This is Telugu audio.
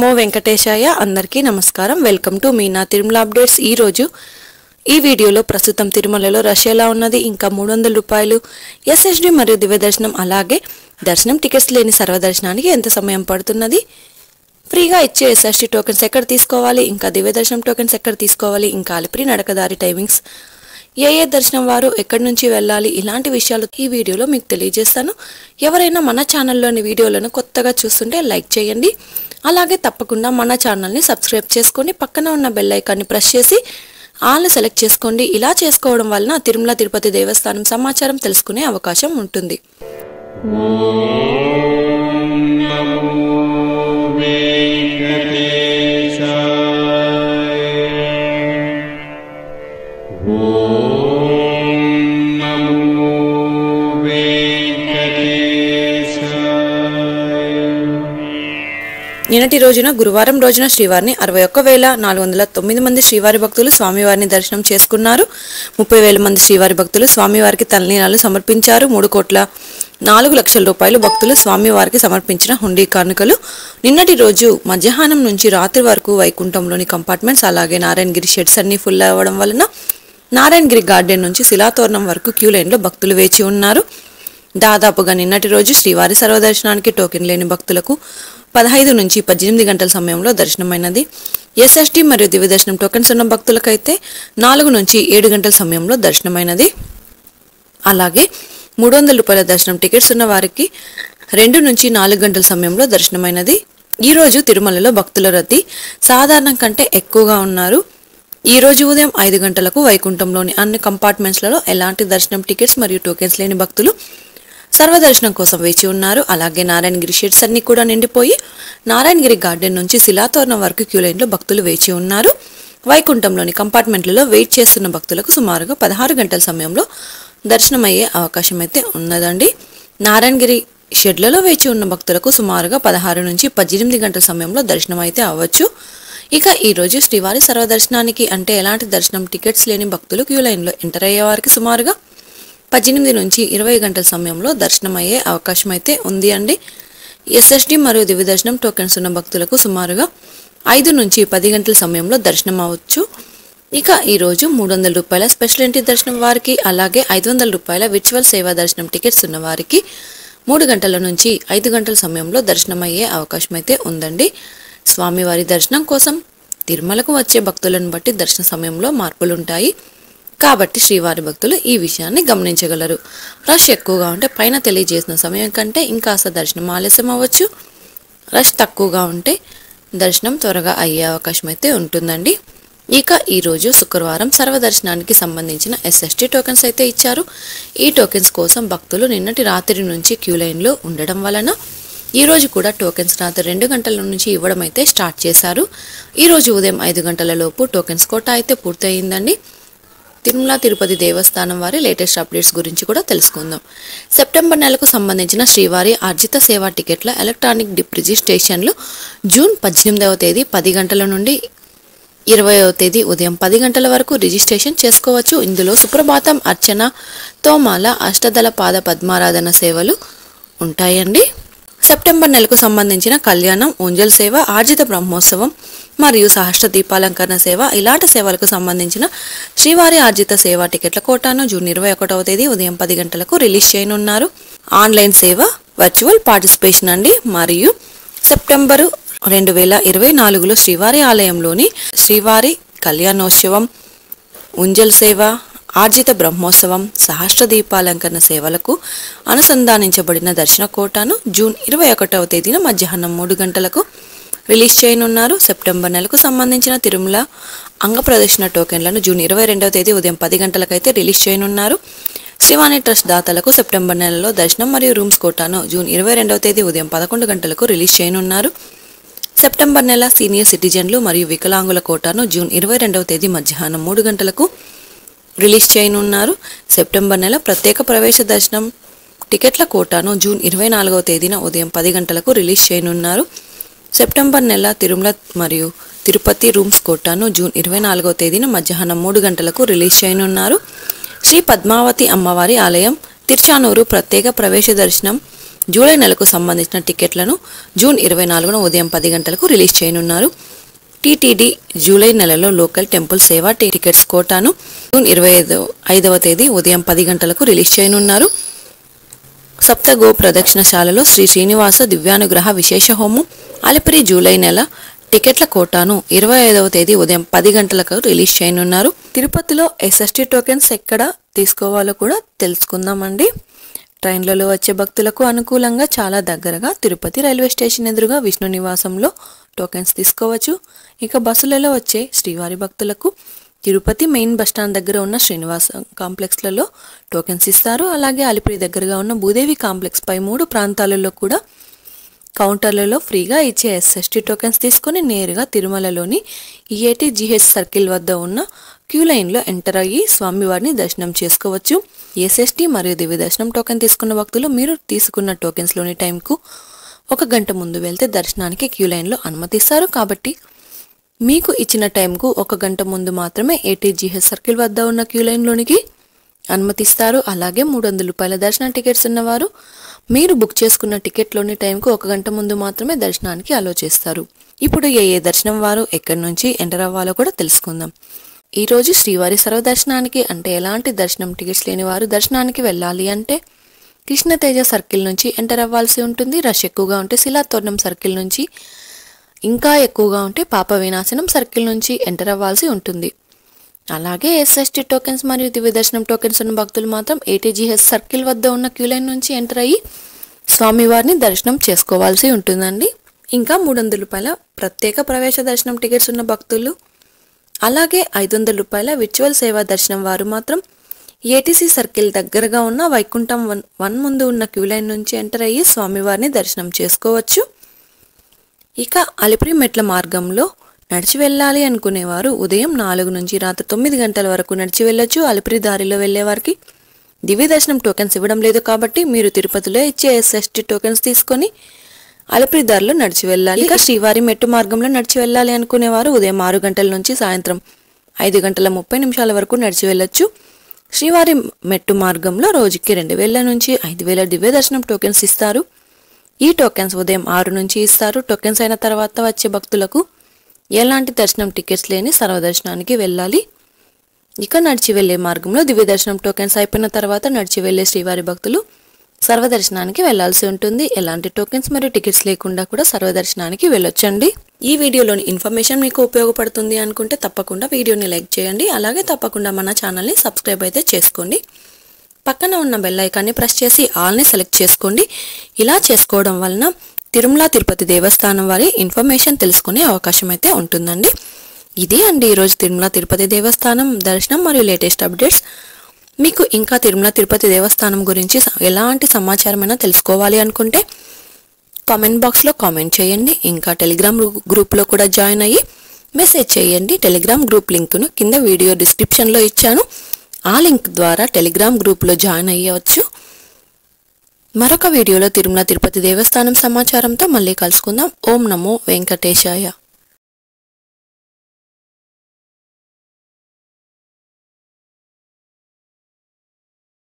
నమో వెంకటేశాయ అందరికీ నమస్కారం welcome to Meena Tirumala updates ఈ రోజు ఈ వీడియోలో ప్రస్తుతం తిరుమలలో రష్ ఎలా ఉన్నది ఇంకా 300 రూపాయలు ఎస్ఎస్డి మరియు దివ్య దర్శనం అలాగే దర్శనం టికెట్స్ లేని సర్వదర్శనానికి ఎంత సమయం పడుతున్నది ఫ్రీగా ఇచ్చే ఎస్ఎస్డి టోకెన్స్ ఎక్కడ తీసుకోవాలి ఇంకా దివ్య దర్శనం టోకెన్స్ ఎక్కడ తీసుకోవాలి ఇంకా అలిపిరి నడకదారి టైమింగ్స్ ఏ దర్శనం వారు ఎక్కడి నుంచి వెళ్ళాలి ఇలాంటి విషయాలు ఈ వీడియోలో మీకు తెలియజేస్తాను ఎవరైనా మన ఛానల్లోని వీడియోలను కొత్తగా చూస్తుంటే లైక్ చేయండి అలాగే తప్పకుండా మన ఛానల్ని సబ్స్క్రైబ్ చేసుకొని పక్కన ఉన్న బెల్ ఐకాన్ని ప్రెస్ చేసి ఆల్ సెలెక్ట్ చేసుకోండి ఇలా చేసుకోవడం వలన తిరుమల తిరుపతి దేవస్థానం సమాచారం తెలుసుకునే అవకాశం ఉంటుంది నిన్నటి రోజున గురువారం రోజున శ్రీవారిని 61,409 మంది శ్రీవారి భక్తులు స్వామివారిని దర్శనం చేసుకున్నారు 30,000 మంది శ్రీవారి భక్తులు స్వామివారికి తలనీలాలు సమర్పించారు 3,04,00,000 రూపాయలు భక్తులు స్వామివారికి సమర్పించిన హుండీ కానుకలు నిన్నటి రోజు మధ్యాహ్నం నుంచి రాత్రి వరకు వైకుంఠంలోని కంపార్ట్మెంట్స్ అలాగే నారాయణగిరి షెడ్స్ అన్ని ఫుల్ అవ్వడం వలన నారాయణగిరి గార్డెన్ నుంచి శిలాతోరణం వరకు క్యూ లైన్లో భక్తులు వేచి ఉన్నారు దాదాపుగా నిన్నటి రోజు శ్రీవారి సర్వదర్శనానికి టోకెన్ లేని భక్తులకు 15 నుంచి 18 గంటల సమయంలో దర్శనమైనది ఎస్ఎస్డి మరియు దివ్య దర్శనం టోకెన్స్ ఉన్న భక్తులకైతే 4 నుంచి 7 గంటల సమయంలో దర్శనమైనది అలాగే 300 రూపాయల దర్శనం టికెట్స్ ఉన్న వారికి 2 నుంచి 4 గంటల సమయంలో దర్శనమైనది ఈ రోజు తిరుమలలో భక్తుల రద్దీ సాధారణం కంటే ఎక్కువగా ఉన్నారు ఈ రోజు ఉదయం 5 గంటలకు వైకుంఠంలోని అన్ని కంపార్ట్మెంట్స్లలో ఎలాంటి దర్శనం టికెట్స్ మరియు టోకెన్స్ లేని భక్తులు సర్వదర్శనం కోసం వేచి ఉన్నారు అలాగే నారాయణగిరి షెడ్స్ అన్ని కూడా నిండిపోయి నారాయణగిరి గార్డెన్ నుంచి శిలాతోరణం వరకు క్యూ లైన్లో భక్తులు వేచి ఉన్నారు వైకుంఠంలోని కంపార్ట్మెంట్లలో వెయిట్ చేస్తున్న భక్తులకు సుమారుగా 16 గంటల సమయంలో దర్శనం అయ్యే అవకాశం అయితే ఉన్నదండి నారాయణగిరి షెడ్లలో వేచి ఉన్న భక్తులకు సుమారుగా 16 నుంచి 18 గంటల సమయంలో దర్శనం అయితే అవ్వచ్చు ఇక ఈ రోజు శ్రీవారి సర్వదర్శనానికి అంటే ఎలాంటి దర్శనం టికెట్స్ లేని భక్తులు క్యూ లైన్లో ఎంటర్ అయ్యే వారికి సుమారుగా 18 నుంచి 20 గంటల సమయంలో దర్శనం అయ్యే అవకాశం అయితే ఉంది అండి ఎస్ఎస్డి మరియు దివ్య దర్శనం టోకెన్స్ ఉన్న భక్తులకు సుమారుగా 5 నుంచి 10 గంటల సమయంలో దర్శనం అవ్వచ్చు ఇక ఈ రోజు 300 రూపాయల స్పెషల్ ఎంట్రీ దర్శనం వారికి అలాగే 500 రూపాయల విర్చువల్ సేవా దర్శనం టికెట్స్ ఉన్న వారికి 3 గంటల నుంచి 5 గంటల సమయంలో దర్శనం అయ్యే అవకాశం అయితే ఉందండి స్వామివారి దర్శనం కోసం తిరుమలకు వచ్చే భక్తులను బట్టి దర్శన సమయంలో మార్పులు ఉంటాయి కాబట్టి శ్రీవారి భక్తులు ఈ విషయాన్ని గమనించగలరు రష్ ఎక్కువగా ఉంటే పైన తెలియజేసిన సమయం కంటే ఇంకాస్త దర్శనం ఆలస్యం అవ్వచ్చు రష్ తక్కువగా ఉంటే దర్శనం త్వరగా అయ్యే అవకాశం అయితే ఉంటుందండి ఇక ఈరోజు శుక్రవారం సర్వదర్శనానికి సంబంధించిన ఎస్ఎస్డి టోకెన్స్ అయితే ఇచ్చారు ఈ టోకెన్స్ కోసం భక్తులు నిన్నటి రాత్రి నుంచి క్యూ లైన్లో ఉండడం వలన ఈ రోజు కూడా టోకెన్స్ రాత్రి 2 గంటల నుంచి ఇవ్వడం అయితే స్టార్ట్ చేశారు ఈ రోజు ఉదయం 5 గంటల లోపు టోకెన్స్ కోటా అయితే పూర్తయిందండి తిరుమల తిరుపతి దేవస్థానం వారి లేటెస్ట్ అప్డేట్స్ గురించి కూడా తెలుసుకుందాం సెప్టెంబర్ నెలకు సంబంధించిన శ్రీవారి ఆర్జిత సేవా టికెట్ల ఎలక్ట్రానిక్ డిప్ రిజిస్ట్రేషన్లు జూన్ 18వ తేదీ 10 గంటల నుండి 20వ తేదీ ఉదయం 10 గంటల వరకు రిజిస్ట్రేషన్ చేసుకోవచ్చు ఇందులో సుప్రభాతం అర్చన తోమాల అష్టదళ పాద పద్మారాధన సేవలు ఉంటాయండి సెప్టెంబర్ నెలకు సంబంధించిన కళ్యాణం ఉంజల్ సేవ ఆర్జిత బ్రహ్మోత్సవం మరియు సహస్ర దీపాలంకరణ సేవ ఇలాంటి సేవలకు సంబంధించిన శ్రీవారి ఆర్జిత సేవా టికెట్ల కోటాను జూన్ 21వ తేదీ ఉదయం 10 గంటలకు రిలీజ్ చేయనున్నారు ఆన్లైన్ సేవ వర్చువల్ పార్టిసిపేషన్ అండి మరియు సెప్టెంబరు 2024లో శ్రీవారి ఆలయంలోని శ్రీవారి కళ్యాణోత్సవం ఉంజల్ సేవ ఆర్జిత బ్రహ్మోత్సవం సహస్ర దీపాలంకరణ సేవలకు అనుసంధానించబడిన దర్శన కోటాను జూన్ 21వ తేదీన మధ్యాహ్నం 3 గంటలకు రిలీజ్ చేయనున్నారు సెప్టెంబర్ నెలకు సంబంధించిన తిరుమల అంగప్రదక్షిణ టోకెన్లను జూన్ 22వ తేదీ ఉదయం 10 గంటలకైతే రిలీజ్ చేయనున్నారు శ్రీవాణి ట్రస్ట్ దాతలకు సెప్టెంబర్ నెలలో దర్శనం మరియు రూమ్స్ కోటాను జూన్ 22వ తేదీ ఉదయం 11 గంటలకు రిలీజ్ చేయనున్నారు సెప్టెంబర్ నెల సీనియర్ సిటిజన్లు మరియు వికలాంగుల కోటాను జూన్ 22వ తేదీ మధ్యాహ్నం 3 గంటలకు రిలీజ్ చేయనున్నారు సెప్టెంబర్ నెల ప్రత్యేక ప్రవేశ దర్శనం టికెట్ల కోటాను జూన్ 24వ తేదీన ఉదయం 10 గంటలకు రిలీజ్ చేయనున్నారు సెప్టెంబర్ నెల తిరుమల మరియు తిరుపతి రూమ్స్ కోటాను జూన్ 24వ తేదీన మధ్యాహ్నం 3 గంటలకు రిలీజ్ చేయనున్నారు శ్రీ పద్మావతి అమ్మవారి ఆలయం తిరుచానూరు ప్రత్యేక ప్రవేశ దర్శనం జూలై నెలకు సంబంధించిన టికెట్లను జూన్ 24న ఉదయం 10 గంటలకు రిలీజ్ చేయనున్నారు. టీటీడీ జూలై నెలలో లోకల్ టెంపుల్ సేవా టికెట్స్ కోటాను జూన్ 25వ తేదీ ఉదయం 10 గంటలకు రిలీజ్ చేయనున్నారు. సప్తగో ప్రదక్షిణశాలలో శ్రీ శ్రీనివాస దివ్యానుగ్రహ విశేష హోమం అలిపిరి జూలై నెల టికెట్ల కోటాను 25వ తేదీ ఉదయం 10 గంటలకు రిలీజ్ చేయనున్నారు. తిరుపతిలో ఎస్ఎస్టీ టోకెన్స్ ఎక్కడ తీసుకోవాలో కూడా తెలుసుకుందామండి. ట్రైన్లలో వచ్చే భక్తులకు అనుకూలంగా చాలా దగ్గరగా తిరుపతి రైల్వే స్టేషన్ ఎదురుగా విష్ణు నివాసంలో టోకెన్స్ తీసుకోవచ్చు. ఇక బస్సులలో వచ్చే శ్రీవారి భక్తులకు తిరుపతి మెయిన్ బస్టాండ్ దగ్గర ఉన్న శ్రీనివాస కాంప్లెక్స్లలో టోకెన్స్ ఇస్తారు. అలాగే అలిపిరి దగ్గరగా ఉన్న భూదేవి కాంప్లెక్స్ పై 3 ప్రాంతాలలో కూడా కౌంటర్లలో ఫ్రీగా ఇచ్చే ఎస్ఎస్టీ టోకెన్స్ తీసుకొని నేరుగా తిరుమలలోని EATGH సర్కిల్ వద్ద ఉన్న క్యూ లైన్లో ఎంటర్ అయ్యి స్వామివారిని దర్శనం చేసుకోవచ్చు. ఎస్ఎస్టీ మరియు దివ్య దర్శనం టోకెన్ తీసుకున్న భక్తులు మీరు తీసుకున్న టోకెన్స్లోని టైంకు 1 గంట ముందు వెళ్తే దర్శనానికి క్యూ లైన్లో అనుమతిస్తారు. కాబట్టి మీకు ఇచ్చిన టైంకు 1 గంట ముందు మాత్రమే ATGH సర్కిల్ వద్ద ఉన్న క్యూ లైన్లోనికి అనుమతిస్తారు. అలాగే 300 రూపాయల దర్శన టికెట్స్ ఉన్నవారు మీరు బుక్ చేసుకున్న టికెట్లోని టైంకు 1 గంట ముందు మాత్రమే దర్శనానికి అలో చేస్తారు. ఇప్పుడు ఏ దర్శనం వారు ఎక్కడి నుంచి ఎంటర్ అవ్వాలో కూడా తెలుసుకుందాం. ఈరోజు శ్రీవారి సర్వదర్శనానికి అంటే ఎలాంటి దర్శనం టికెట్స్ లేని వారు దర్శనానికి వెళ్ళాలి అంటే కృష్ణతేజ సర్కిల్ నుంచి ఎంటర్ అవ్వాల్సి ఉంటుంది. రష్ ఎక్కువగా ఉంటే శిలాతోరణం సర్కిల్ నుంచి, ఇంకా ఎక్కువగా ఉంటే పాప వినాశనం సర్కిల్ నుంచి ఎంటర్ అవ్వాల్సి ఉంటుంది. అలాగే ఎస్ఎస్టీ టోకెన్స్ మరియు దివ్య దర్శనం టోకెన్స్ ఉన్న భక్తులు మాత్రం ATGH సర్కిల్ వద్ద ఉన్న క్యూ లైన్ నుంచి ఎంటర్ అయ్యి స్వామివారిని దర్శనం చేసుకోవాల్సి ఉంటుందండి. ఇంకా 300 రూపాయల ప్రత్యేక ప్రవేశ దర్శనం టికెట్స్ ఉన్న భక్తులు అలాగే 500 రూపాయల విర్చువల్ సేవా దర్శనం వారు మాత్రం ATC సర్కిల్ దగ్గరగా ఉన్న వైకుంఠం 1 ముందు ఉన్న క్యూ లైన్ నుంచి ఎంటర్ అయ్యి స్వామివారిని దర్శనం చేసుకోవచ్చు. ఇక అలిపిరి మెట్ల మార్గంలో నడిచి వెళ్ళాలి అనుకునేవారు ఉదయం 4 నుంచి రాత్రి 9 గంటల వరకు నడిచి వెళ్ళొచ్చు. అలిపిరి దారిలో వెళ్లే వారికి దివ్య దర్శనం టోకెన్స్ ఇవ్వడం లేదు కాబట్టి మీరు తిరుపతిలో ఇచ్చే ఎస్ఎస్టీ టోకెన్స్ తీసుకొని అలిపిరి దారిలో నడిచి వెళ్ళాలి. ఇక శ్రీవారి మెట్టు మార్గంలో నడిచి వెళ్ళాలి అనుకునేవారు ఉదయం 6 గంటల నుంచి సాయంత్రం 5:30 వరకు నడిచి వెళ్ళొచ్చు. శ్రీవారి మెట్టు మార్గంలో రోజుకి 2000 నుంచి 5000 దివ్య దర్శనం టోకెన్స్ ఇస్తారు. ఈ టోకెన్స్ ఉదయం 6 నుంచి ఇస్తారు. టోకెన్స్ అయిన తర్వాత వచ్చే భక్తులకు ఎలాంటి దర్శనం టికెట్స్ లేని సర్వదర్శనానికి వెళ్ళాలి. ఇక నడిచి వెళ్లే మార్గంలో దివ్య దర్శనం టోకెన్స్ అయిపోయిన తర్వాత నడిచి వెళ్లే శ్రీవారి భక్తులు సర్వదర్శనానికి వెళ్లాల్సి ఉంటుంది. ఎలాంటి టోకెన్స్ మరియు టికెట్స్ లేకుండా కూడా సర్వదర్శనానికి వెళ్ళొచ్చండి. ఈ వీడియోలోని ఇన్ఫర్మేషన్ మీకు ఉపయోగపడుతుంది అనుకుంటే తప్పకుండా వీడియోని లైక్ చేయండి. అలాగే తప్పకుండా మన ఛానల్ని సబ్స్క్రైబ్ అయితే చేసుకోండి. పక్కన ఉన్న బెల్ ఐకాన్ని ప్రెస్ చేసి ఆల్ని సెలెక్ట్ చేసుకోండి. ఇలా చేసుకోవడం వలన తిరుమల తిరుపతి దేవస్థానం వారి ఇన్ఫర్మేషన్ తెలుసుకునే అవకాశం అయితే ఉంటుందండి. ఇదే అండి ఈరోజు తిరుమల తిరుపతి దేవస్థానం దర్శనం మరియు లేటెస్ట్ అప్డేట్స్. మీకు ఇంకా తిరుమల తిరుపతి దేవస్థానం గురించి ఎలాంటి సమాచారమైనా తెలుసుకోవాలి అనుకుంటే కామెంట్ బాక్స్లో కామెంట్ చేయండి. ఇంకా టెలిగ్రామ్ గ్రూప్లో కూడా జాయిన్ అయ్యి మెసేజ్ చేయండి. టెలిగ్రామ్ గ్రూప్ లింక్ను కింద వీడియో డిస్క్రిప్షన్లో ఇచ్చాను. ఆ లింక్ ద్వారా టెలిగ్రామ్ గ్రూప్లో జాయిన్ అయ్యవచ్చు. మరొక వీడియోలో తిరుమల తిరుపతి దేవస్థానం సమాచారంతో మళ్ళీ కలుసుకుందాం. ఓం నమో వెంకటేశాయ.